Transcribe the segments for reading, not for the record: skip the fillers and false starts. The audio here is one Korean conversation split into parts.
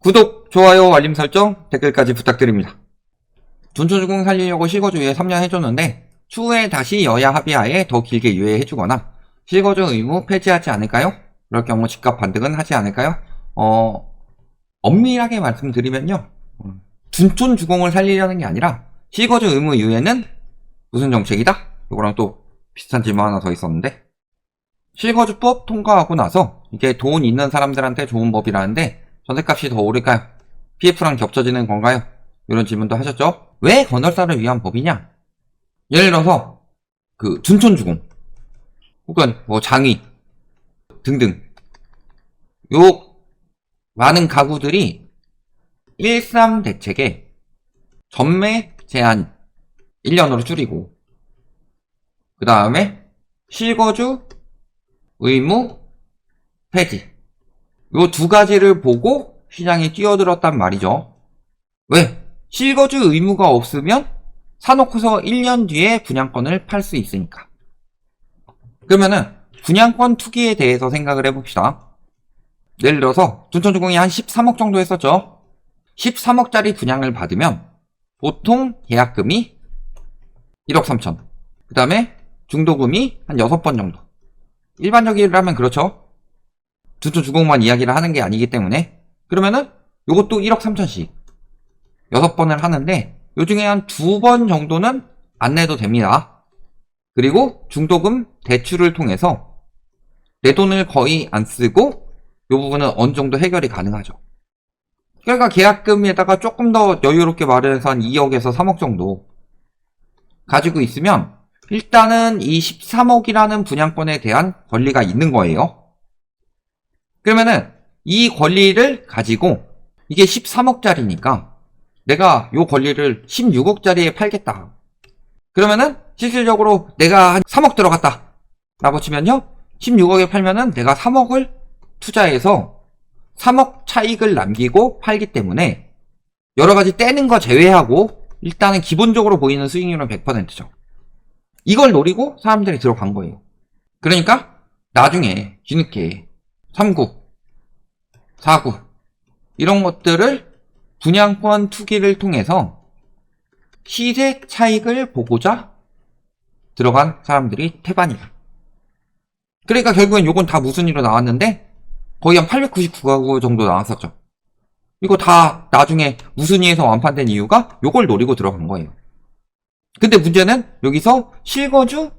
구독, 좋아요, 알림 설정, 댓글까지 부탁드립니다. 둔촌주공 살리려고 실거주유예 3년 해줬는데 추후에 다시 여야 합의하에 더 길게 유예해주거나 실거주 의무 폐지하지 않을까요? 그럴 경우 집값 반등은 하지 않을까요? 엄밀하게 말씀드리면요, 둔촌주공을 살리려는 게 아니라 실거주 의무 유예는 무슨 정책이다? 이거랑 또 비슷한 질문 하나 더 있었는데, 실거주법 통과하고 나서 이게 돈 있는 사람들한테 좋은 법이라는데 전세값이 더 오를까요? PF랑 겹쳐지는 건가요? 이런 질문도 하셨죠? 왜 건설사를 위한 법이냐? 예를 들어서 둔촌주공 혹은 장위 등등 요 많은 가구들이 1.3 대책에 전매 제한 1년으로 줄이고, 그 다음에 실거주 의무 폐지, 요 두 가지를 보고 시장이 뛰어들었단 말이죠. 왜? 실거주 의무가 없으면 사놓고서 1년 뒤에 분양권을 팔 수 있으니까. 그러면은 분양권 투기에 대해서 생각을 해봅시다. 예를 들어서 둔촌주공이 한 13억 정도 했었죠. 13억짜리 분양을 받으면 보통 계약금이 1억 3천, 그 다음에 중도금이 한 6번 정도. 일반적이라면 그렇죠. 둔촌주공만 이야기를 하는 게 아니기 때문에. 그러면은 요것도 1억 3천씩 6번을 하는데 요 중에 한 2번 정도는 안 내도 됩니다. 그리고 중도금 대출을 통해서 내 돈을 거의 안 쓰고 요 부분은 어느 정도 해결이 가능하죠. 그러니까 계약금에다가 조금 더 여유롭게 마련해서 한 2억에서 3억 정도 가지고 있으면 일단은 이 13억이라는 분양권에 대한 권리가 있는 거예요. 그러면은 이 권리를 가지고 이게 13억짜리니까 내가 요 권리를 16억짜리에 팔겠다. 그러면은 실질적으로 내가 한 3억 들어갔다 라고 치면요, 16억에 팔면은 내가 3억을 투자해서 3억 차익을 남기고 팔기 때문에 여러가지 떼는 거 제외하고 일단은 기본적으로 보이는 수익률은 100%죠. 이걸 노리고 사람들이 들어간 거예요. 그러니까 나중에 뒤늦게 3구, 4구 이런 것들을 분양권 투기를 통해서 시세 차익을 보고자 들어간 사람들이 태반이다. 그러니까 결국엔 요건 다 무순위로 나왔는데 거의 한 899가구 정도 나왔었죠. 이거 다 나중에 무순위에서 완판된 이유가 요걸 노리고 들어간 거예요. 근데 문제는 여기서 실거주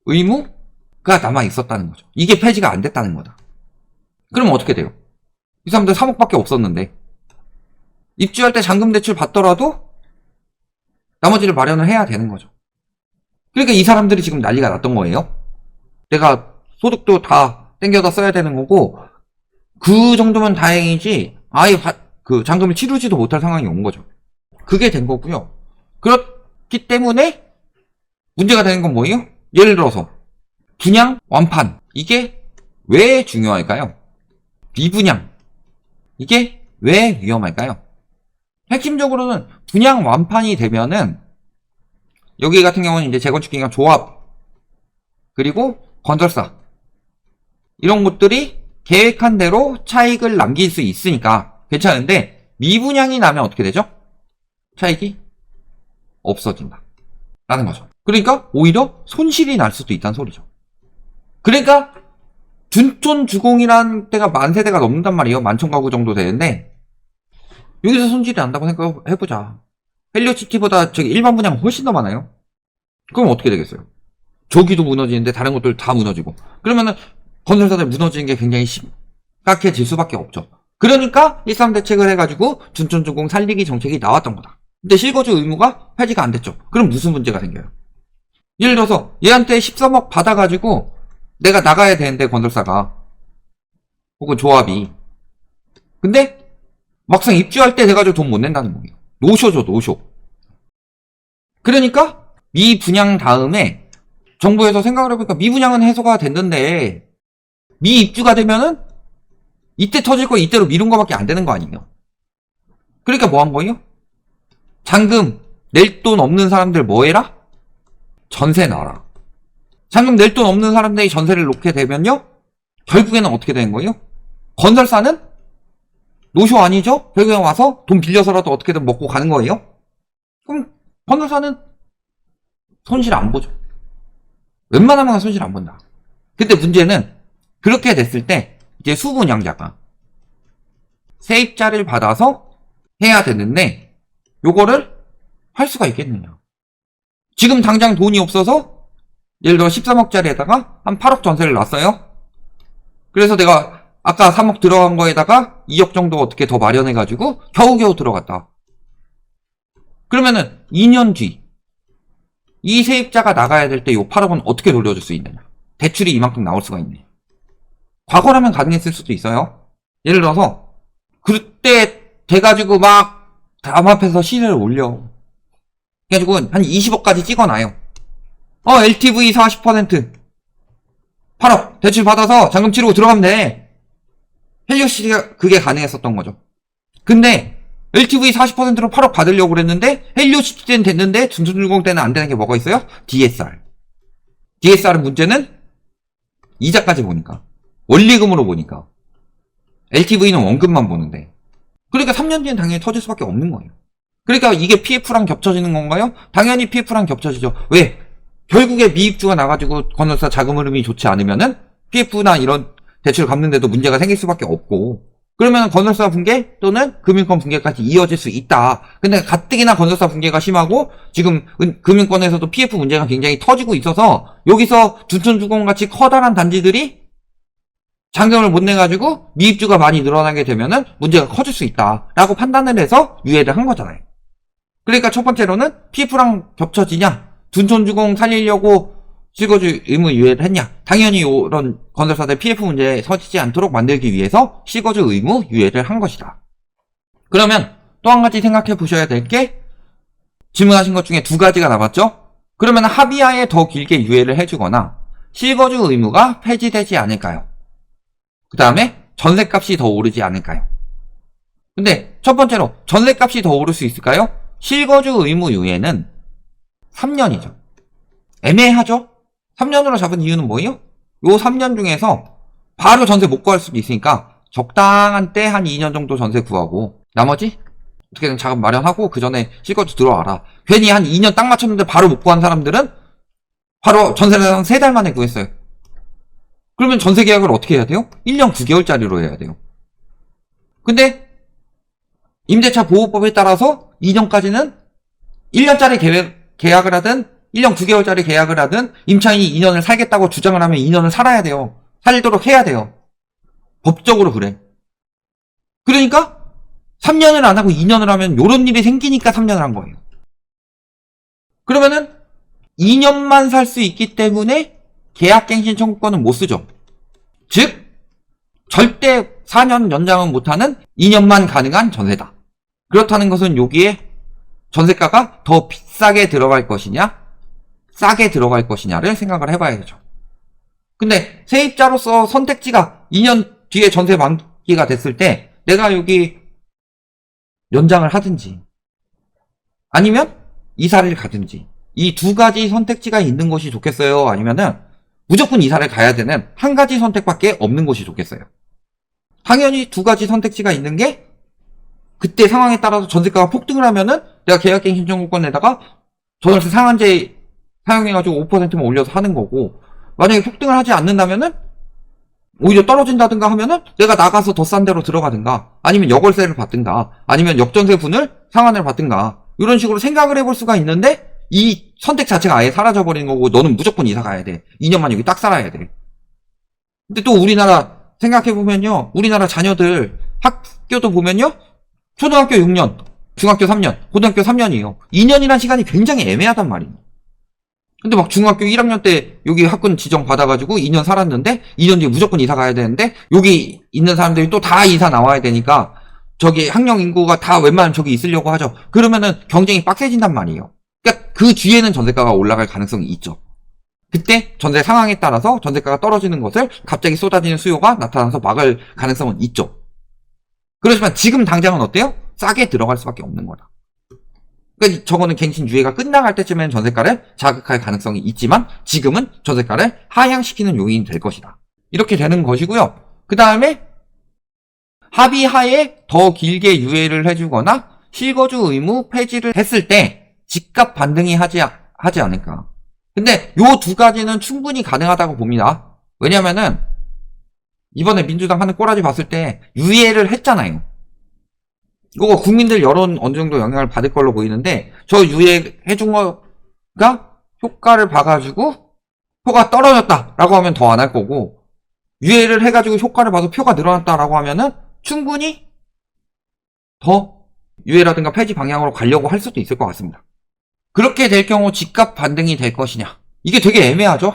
의무가 남아 있었다는 거죠. 이게 폐지가 안 됐다는 거다. 그러면 어떻게 돼요? 이 사람들 3억밖에 없었는데 입주할 때 잔금 대출 받더라도 나머지를 마련을 해야 되는 거죠. 그러니까 이 사람들이 지금 난리가 났던 거예요. 내가 소득도 다 땡겨다 써야 되는 거고 그 정도면 다행이지 아예 잔금을 치르지도 못할 상황이 온 거죠. 그게 된 거고요. 그렇기 때문에 문제가 되는 건 뭐예요? 예를 들어서 분양 완판, 이게 왜 중요할까요? 미분양, 이게 왜 위험할까요? 핵심적으로는 분양 완판이 되면은 여기 같은 경우는 이제 재건축기관 조합 그리고 건설사 이런 것들이 계획한 대로 차익을 남길 수 있으니까 괜찮은데, 미분양이 나면 어떻게 되죠? 차익이 없어진다 라는 거죠. 그러니까 오히려 손실이 날 수도 있다는 소리죠. 그러니까 둔촌주공이라는 데가 10,000세대가 넘는단 말이에요. 11,000가구 정도 되는데 여기서 손실이 난다고 생각해보자. 헬리오시티보다 저기 일반 분양 훨씬 더 많아요. 그럼 어떻게 되겠어요? 저기도 무너지는데 다른 것들 다 무너지고, 그러면은 건설사들 무너지는 게 굉장히 심각해질 수밖에 없죠. 그러니까 1.3 대책을 해가지고 둔촌주공 살리기 정책이 나왔던 거다. 근데 실거주 의무가 폐지가 안 됐죠. 그럼 무슨 문제가 생겨요? 예를 들어서 얘한테 13억 받아가지고 내가 나가야 되는데, 건설사가 혹은 조합이, 근데 막상 입주할 때 돼가지고 돈 못 낸다는 거예요. 노쇼죠, 노쇼. 그러니까 미분양 다음에 정부에서 생각을 해보니까 미분양은 해소가 됐는데 미입주가 되면은 이때 터질 거 이때로 미룬 거밖에 안 되는 거 아니에요. 그러니까 뭐 한 거예요? 잔금 낼 돈 없는 사람들 뭐 해라? 전세 놔라. 잔금 낼 돈 없는 사람들이 전세를 놓게 되면요, 결국에는 어떻게 되는 거예요? 건설사는 노쇼 아니죠? 결국에 와서 돈 빌려서라도 어떻게든 먹고 가는 거예요? 그럼 건설사는 손실 안 보죠. 웬만하면 손실 안 본다. 근데 문제는 그렇게 됐을 때 이제 수분양자가 세입자를 받아서 해야 되는데 요거를 할 수가 있겠느냐. 지금 당장 돈이 없어서 예를 들어 13억짜리에다가 한 8억 전세를 놨어요. 그래서 내가 아까 3억 들어간 거에다가 2억 정도 어떻게 더 마련해가지고 겨우겨우 들어갔다. 그러면은 2년 뒤 이 세입자가 나가야 될 때 요 8억은 어떻게 돌려줄 수 있느냐. 대출이 이만큼 나올 수가 있네. 과거라면 가능했을 수도 있어요. 예를 들어서 그때 돼가지고 막 담합해서 시세를 올려. 그래가지고 한 20억까지 찍어놔요. LTV 40% 8억 대출 받아서 잔금 치르고 들어가면 돼. 헬리오시티가 그게 가능했었던 거죠. 근데 LTV 40%로 8억 받으려고 그랬는데 헬리오시티 때는 됐는데 둔둔주공 때는 안 되는 게 뭐가 있어요? DSR. DSR은 문제는 이자까지 보니까 원리금으로 보니까 LTV는 원금만 보는데 그러니까 3년 뒤엔 당연히 터질 수밖에 없는 거예요. 그러니까 이게 PF랑 겹쳐지는 건가요? 당연히 PF랑 겹쳐지죠. 왜? 결국에 미입주가 나가지고 건설사 자금 흐름이 좋지 않으면은 PF나 이런 대출 갚는데도 문제가 생길 수밖에 없고 그러면 건설사 붕괴 또는 금융권 붕괴까지 이어질 수 있다. 근데 가뜩이나 건설사 붕괴가 심하고 지금 금융권에서도 PF 문제가 굉장히 터지고 있어서 여기서 둔촌주공같이 커다란 단지들이 잔금을 못 내가지고 미입주가 많이 늘어나게 되면은 문제가 커질 수 있다라고 판단을 해서 유예를 한 거잖아요. 그러니까 첫 번째로는 PF랑 겹쳐지냐? 둔촌주공 살리려고 실거주 의무 유예를 했냐? 당연히 이런 건설사들 PF 문제에 서지지 않도록 만들기 위해서 실거주 의무 유예를 한 것이다. 그러면 또 한 가지 생각해 보셔야 될 게 질문하신 것 중에 두 가지가 남았죠? 그러면 합의하에 더 길게 유예를 해주거나 실거주 의무가 폐지되지 않을까요? 그 다음에 전셋값이 더 오르지 않을까요? 근데 첫 번째로 전셋값이 더 오를 수 있을까요? 실거주 의무 유예는 3년이죠. 애매하죠? 3년으로 잡은 이유는 뭐예요? 요 3년 중에서 바로 전세 못 구할 수도 있으니까 적당한 때 한 2년 정도 전세 구하고 나머지 어떻게든 자금 마련하고 그 전에 실거주 들어와라. 괜히 한 2년 딱 맞췄는데 바로 못 구한 사람들은 바로 전세를 한 3달 만에 구했어요. 그러면 전세 계약을 어떻게 해야 돼요? 1년 9개월짜리로 해야 돼요. 근데 임대차 보호법에 따라서 2년까지는 1년짜리 계약을 하든 1년 9개월짜리 계약을 하든 임차인이 2년을 살겠다고 주장을 하면 2년을 살아야 돼요. 살도록 해야 돼요. 법적으로 그래. 그러니까 3년을 안 하고 2년을 하면 요런 일이 생기니까 3년을 한 거예요. 그러면은 2년만 살 수 있기 때문에 계약갱신 청구권은 못 쓰죠. 즉 절대 4년 연장은 못하는 2년만 가능한 전세다. 그렇다는 것은 여기에 전세가가 더 비싸게 들어갈 것이냐 싸게 들어갈 것이냐를 생각을 해봐야죠. 근데 세입자로서 선택지가 2년 뒤에 전세 만기가 됐을 때 내가 여기 연장을 하든지 아니면 이사를 가든지 이 두 가지 선택지가 있는 것이 좋겠어요? 아니면은 무조건 이사를 가야 되는 한 가지 선택밖에 없는 것이 좋겠어요? 당연히 두 가지 선택지가 있는 게 그때 상황에 따라서 전세가가 폭등을 하면은 내가 계약갱신 청구권에다가 전월세 상한제 사용해가지고 5%만 올려서 하는 거고 만약에 폭등을 하지 않는다면은 오히려 떨어진다든가 하면은 내가 나가서 더 싼 데로 들어가든가 아니면 역월세를 받든가 아니면 역전세분을 상한을 받든가 이런 식으로 생각을 해볼 수가 있는데 이 선택 자체가 아예 사라져버리는 거고 너는 무조건 이사 가야 돼. 2년만 여기 딱 살아야 돼. 근데 또 우리나라 생각해보면요. 우리나라 자녀들 학교도 보면요. 초등학교 6년, 중학교 3년, 고등학교 3년이에요. 2년이란 시간이 굉장히 애매하단 말이에요. 근데 막 중학교 1학년 때 여기 학군 지정 받아가지고 2년 살았는데 2년 뒤에 무조건 이사 가야 되는데 여기 있는 사람들이 또 다 이사 나와야 되니까 저기 학령 인구가 다 웬만하면 저기 있으려고 하죠. 그러면은 경쟁이 빡세진단 말이에요. 그러니까 그 뒤에는 전세가가 올라갈 가능성이 있죠. 그때 전세 상황에 따라서 전세가가 떨어지는 것을 갑자기 쏟아지는 수요가 나타나서 막을 가능성은 있죠. 그렇지만 지금 당장은 어때요? 싸게 들어갈 수밖에 없는 거다. 그러니까 저거는 갱신 유예가 끝나갈 때쯤에는 전세가를 자극할 가능성이 있지만 지금은 전세가를 하향시키는 요인이 될 것이다. 이렇게 되는 것이고요. 그 다음에 합의하에 더 길게 유예를 해주거나 실거주 의무 폐지를 했을 때 집값 반등이 하지 않을까. 근데 요 두 가지는 충분히 가능하다고 봅니다. 왜냐면은 이번에 민주당 하는 꼬라지 봤을 때 유예를 했잖아요. 이거 국민들 여론 어느 정도 영향을 받을 걸로 보이는데 저 유예해준 거가 효과를 봐가지고 표가 떨어졌다라고 하면 더 안 할 거고, 유예를 해가지고 효과를 봐서 표가 늘어났다라고 하면은 충분히 더 유예라든가 폐지 방향으로 가려고 할 수도 있을 것 같습니다. 그렇게 될 경우 집값 반등이 될 것이냐, 이게 되게 애매하죠.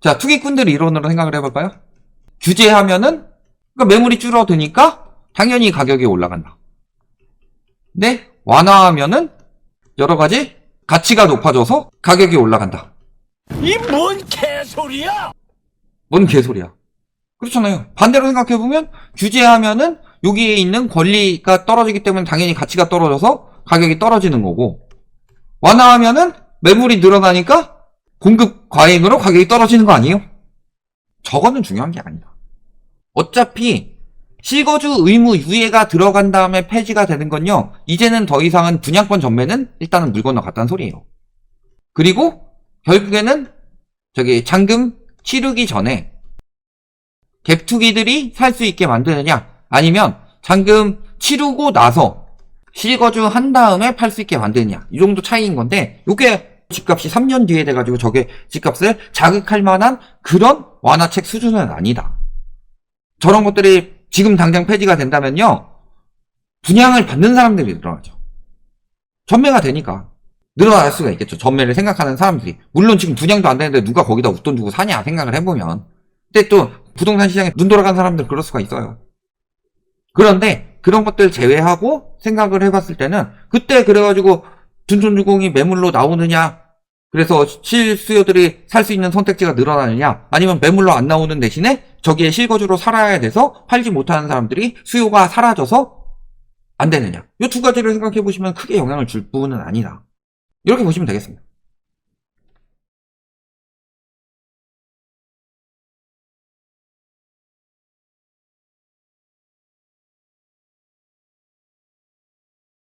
자, 투기꾼들 이론으로 생각을 해볼까요? 규제하면은 그러니까 매물이 줄어드니까 당연히 가격이 올라간다. 근데 완화하면은 여러 가지 가치가 높아져서 가격이 올라간다. 이 뭔 개소리야? 뭔 개소리야. 그렇잖아요. 반대로 생각해보면 규제하면은 여기에 있는 권리가 떨어지기 때문에 당연히 가치가 떨어져서 가격이 떨어지는 거고, 완화하면은 매물이 늘어나니까 공급 과잉으로 가격이 떨어지는 거 아니에요? 저거는 중요한 게 아니다. 어차피 실거주 의무 유예가 들어간 다음에 폐지가 되는 건요, 이제는 더 이상은 분양권 전매는 일단은 물 건너갔다는 소리예요. 그리고 결국에는 잔금 치르기 전에 갭투기들이 살 수 있게 만드느냐, 아니면 잔금 치르고 나서 실거주 한 다음에 팔 수 있게 만드느냐, 이 정도 차이인 건데, 요게 집값이 3년 뒤에 돼가지고 저게 집값을 자극할 만한 그런 완화책 수준은 아니다. 저런 것들이 지금 당장 폐지가 된다면요, 분양을 받는 사람들이 늘어나죠. 전매가 되니까 늘어날 수가 있겠죠. 전매를 생각하는 사람들이. 물론 지금 분양도 안 되는데 누가 거기다 웃돈 주고 사냐 생각을 해보면. 근데 또 부동산 시장에 눈 돌아간 사람들 그럴 수가 있어요. 그런데 그런 것들 제외하고 생각을 해봤을 때는, 그때 그래가지고 둔촌주공이 매물로 나오느냐, 그래서 실수요들이 살 수 있는 선택지가 늘어나느냐, 아니면 매물로 안 나오는 대신에 저기에 실거주로 살아야 돼서 팔지 못하는 사람들이 수요가 사라져서 안 되느냐, 이 두 가지를 생각해 보시면 크게 영향을 줄 부분은 아니다. 이렇게 보시면 되겠습니다.